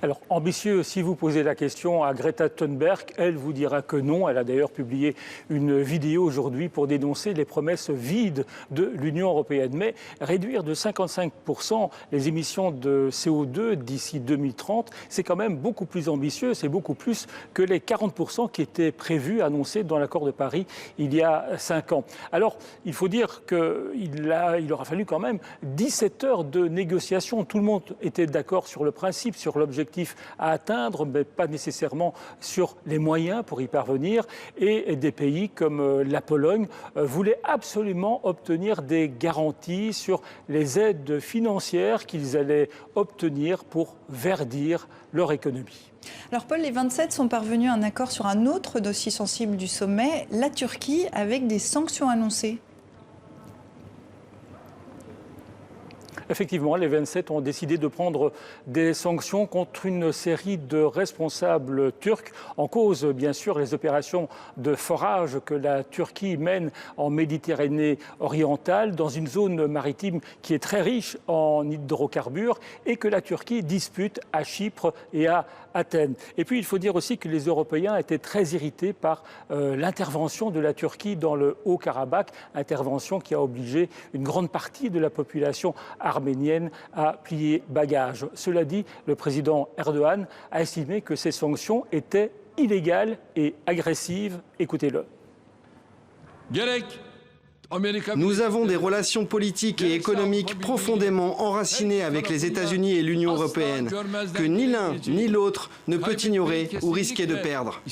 Alors, ambitieux, si vous posez la question à Greta Thunberg, elle vous dira que non. Elle a d'ailleurs publié une vidéo aujourd'hui pour dénoncer les promesses vides de l'Union européenne. Mais réduire de 55% les émissions de CO2 d'ici 2030, c'est quand même beaucoup plus ambitieux. C'est beaucoup plus que les 40% qui étaient prévus, annoncés dans l'accord de Paris il y a 5 ans. Alors, il faut dire qu'il aura fallu quand même 17 heures de négociations. Tout le monde était d'accord sur le principe, sur l'objectif à atteindre, mais pas nécessairement sur les moyens pour y parvenir. Et des pays comme la Pologne voulaient absolument obtenir des garanties sur les aides financières qu'ils allaient obtenir pour verdir leur économie. Alors Paul, les 27 sont parvenus à un accord sur un autre dossier sensible du sommet, la Turquie, avec des sanctions annoncées. Effectivement, les 27 ont décidé de prendre des sanctions contre une série de responsables turcs. En cause, bien sûr, les opérations de forage que la Turquie mène en Méditerranée orientale, dans une zone maritime qui est très riche en hydrocarbures et que la Turquie dispute à Chypre et à Athènes. Et puis, il faut dire aussi que les Européens étaient très irrités par l'intervention de la Turquie dans le Haut-Karabakh, intervention qui a obligé une grande partie de la population arménienne à plier bagage. Cela dit, le président Erdogan a estimé que ces sanctions étaient illégales et agressives. Écoutez-le. Nous avons des relations politiques et économiques profondément enracinées avec les États-Unis et l'Union européenne, que ni l'un ni l'autre ne peut ignorer ou risquer de perdre.